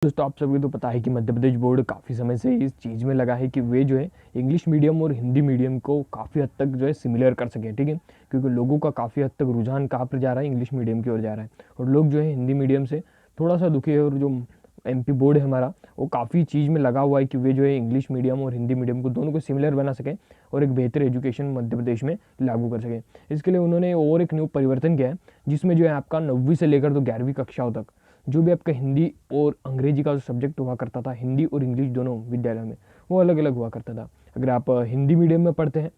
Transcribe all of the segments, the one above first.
दोस्तों आप सभी को तो पता है कि मध्य प्रदेश बोर्ड काफ़ी समय से इस चीज़ में लगा है कि वे जो है इंग्लिश मीडियम और हिंदी मीडियम को काफ़ी हद तक जो है सिमिलर कर सकें, ठीक है। क्योंकि लोगों का काफ़ी हद तक रुझान कहाँ पर जा रहा है, इंग्लिश मीडियम की ओर जा रहा है, और लोग जो है हिंदी मीडियम से थोड़ा सा दुखी है। और जो एमपी बोर्ड है हमारा, वो काफ़ी चीज़ में लगा हुआ है कि वे जो है इंग्लिश मीडियम और हिंदी मीडियम को दोनों को सिमिलर बना सकें और एक बेहतर एजुकेशन मध्य प्रदेश में लागू कर सकें। इसके लिए उन्होंने और एक न्यू परिवर्तन किया है, जिसमें जो है आपका 9वीं से लेकर तो 11वीं कक्षाओं तक जो भी आपका हिंदी और अंग्रेजी का जो सब्जेक्ट हुआ करता था, हिंदी और इंग्लिश दोनों विद्यालयों में, वो अलग अलग हुआ करता था। अगर आप हिंदी मीडियम में पढ़ते हैं,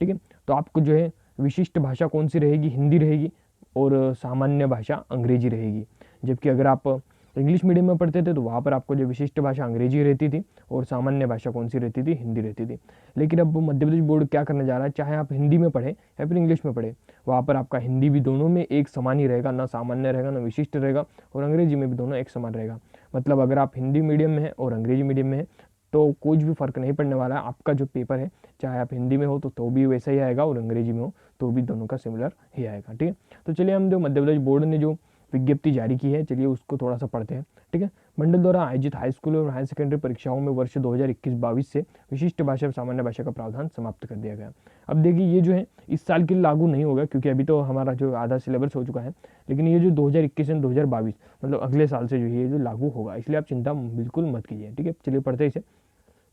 ठीक है, तो आपको जो है विशिष्ट भाषा कौन सी रहेगी, हिंदी रहेगी, और सामान्य भाषा अंग्रेजी रहेगी। जबकि अगर आप इंग्लिश मीडियम में पढ़ते थे तो वहाँ पर आपको जो विशिष्ट भाषा अंग्रेजी रहती थी और सामान्य भाषा कौन सी रहती थी, हिंदी रहती थी। लेकिन अब मध्य प्रदेश बोर्ड क्या करने जा रहा है, चाहे आप हिंदी में पढ़ें या फिर इंग्लिश में पढ़ें, वहाँ पर आपका हिंदी भी दोनों में एक समान ही रहेगा, ना सामान्य रहेगा ना विशिष्ट रहेगा, और अंग्रेजी में भी दोनों एक समान रहेगा। मतलब अगर आप हिंदी मीडियम में हैं और अंग्रेजी मीडियम में हैं तो कुछ भी फ़र्क नहीं पड़ने वाला है। आपका जो पेपर है, चाहे आप हिंदी में हो तो भी वैसा ही आएगा, और अंग्रेजी में हो तो भी दोनों का सिमिलर ही आएगा, ठीक है। तो चलिए हम जो मध्य प्रदेश बोर्ड ने जो विज्ञप्ति जारी की है, चलिए उसको थोड़ा सा पढ़ते हैं, ठीक है। मंडल द्वारा आयोजित हाई स्कूल और हायर सेकेंडरी परीक्षाओं में वर्ष 2021-22 से विशिष्ट भाषा और सामान्य भाषा का प्रावधान समाप्त कर दिया गया। अब देखिए ये जो है इस साल के लिए लागू नहीं होगा, क्योंकि अभी तो हमारा जो आधा सिलेबस हो चुका है, लेकिन ये जो 2021 से 2022 मतलब अगले साल से जो है ये जो लागू होगा, इसलिए आप चिंता बिल्कुल मत कीजिए, ठीक है। चलिए पढ़ते हैं इसे।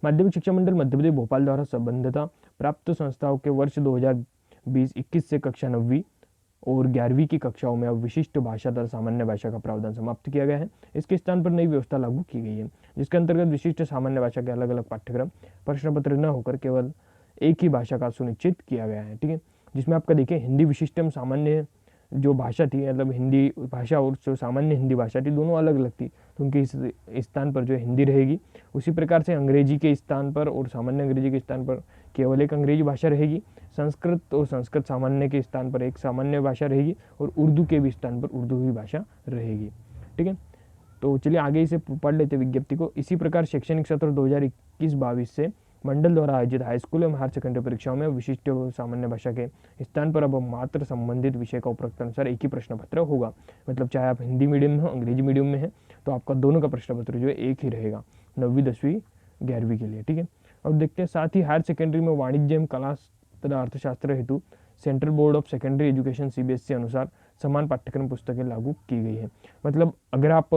माध्यमिक शिक्षा मंडल मध्य प्रदेश भोपाल द्वारा संबद्धता प्राप्त संस्थाओं के वर्ष 2020-21 से कक्षा 9वीं और 11वीं की कक्षाओं में अब विशिष्ट भाषा तथा सामान्य भाषा का प्रावधान समाप्त किया गया है। इसके स्थान पर नई व्यवस्था लागू की गई है, जिसके अंतर्गत विशिष्ट सामान्य भाषा के अलग अलग पाठ्यक्रम प्रश्न पत्र न होकर केवल एक ही भाषा का सुनिश्चित किया गया है, ठीक है। जिसमें आपका देखिए हिंदी विशिष्टम सामान्य जो भाषा थी, मतलब हिंदी भाषा और जो सामान्य हिंदी भाषा थी, दोनों अलग अलग थी, तो उनके इस स्थान पर जो हिंदी रहेगी। उसी प्रकार से अंग्रेजी के स्थान पर और सामान्य अंग्रेजी के स्थान पर केवल एक अंग्रेजी भाषा रहेगी। संस्कृत और संस्कृत सामान्य के स्थान पर एक सामान्य भाषा रहेगी, और उर्दू के भी स्थान पर उर्दू ही भाषा रहेगी, ठीक है। तो चलिए आगे इसे पढ़ लेते विज्ञप्ति को। इसी प्रकार शैक्षणिक सत्र 2021-22 से मंडल द्वारा आयोजित हाई स्कूल एवं हायर सेकेंडरी परीक्षाओं में विशिष्ट सामान्य भाषा के स्थान पर अब मात्र संबंधित विषय का उपरोक्त अनुसार एक ही प्रश्न पत्र होगा। मतलब चाहे आप हिंदी मीडियम में हो, अंग्रेजी मीडियम में है, तो आपका दोनों का प्रश्न पत्र जो है एक ही रहेगा 9वीं 10वीं 11वीं के लिए, ठीक है। अब देखते हैं साथ ही हायर सेकेंडरी में वाणिज्य एवं कला तथा अर्थशास्त्र हेतु central board of secondary education CBSE अनुसार समान पाठ्यक्रम पुस्तकें लागू की गई है। मतलब अगर आप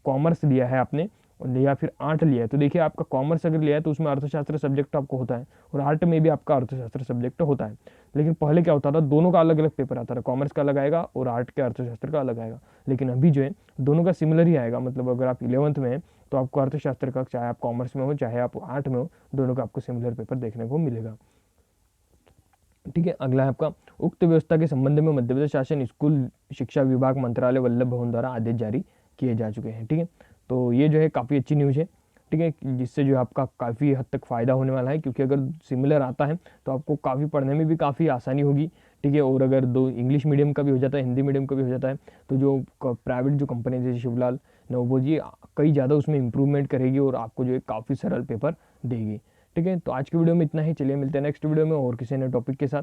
कॉमर्स लिया है आपने या फिर आर्ट लिया है, तो देखिए आपका कॉमर्स अगर लिया है तो उसमें अर्थशास्त्र सब्जेक्ट आपको होता है, और आर्ट में भी आपका अर्थशास्त्र सब्जेक्ट होता है। लेकिन पहले क्या होता था, दोनों का अलग अलग पेपर आता था, कॉमर्स का अलग आएगा और आर्ट के अर्थशास्त्र का अलग आएगा। लेकिन अभी जो है दोनों का सिमिलर ही आएगा। मतलब अगर आप 11th में हैं तो आपको अर्थशास्त्र का, चाहे आप कॉमर्स में हो चाहे आप आर्ट में हो, दोनों का आपको सिमिलर पेपर देखने को मिलेगा, ठीक है। अगला है आपका उक्त व्यवस्था के संबंध में मध्य प्रदेश शासन स्कूल शिक्षा विभाग मंत्रालय वल्लभ भवन द्वारा आदेश जारी किए जा चुके हैं, ठीक है। तो ये जो है काफ़ी अच्छी न्यूज़ है, ठीक है, जिससे जो है आपका काफ़ी हद तक फ़ायदा होने वाला है, क्योंकि अगर सिमिलर आता है तो आपको काफ़ी पढ़ने में भी काफ़ी आसानी होगी, ठीक है। और अगर दो इंग्लिश मीडियम का भी हो जाता है, हिंदी मीडियम का भी हो जाता है, तो जो प्राइवेट जो कंपनी जैसे शिवलाल नवोजी कई ज़्यादा उसमें इंप्रूवमेंट करेगी और आपको जो है काफ़ी सरल पेपर देगी, ठीक है। तो आज की वीडियो में इतना ही। चलिए मिलते हैं नेक्स्ट वीडियो में और किसी नए टॉपिक के साथ।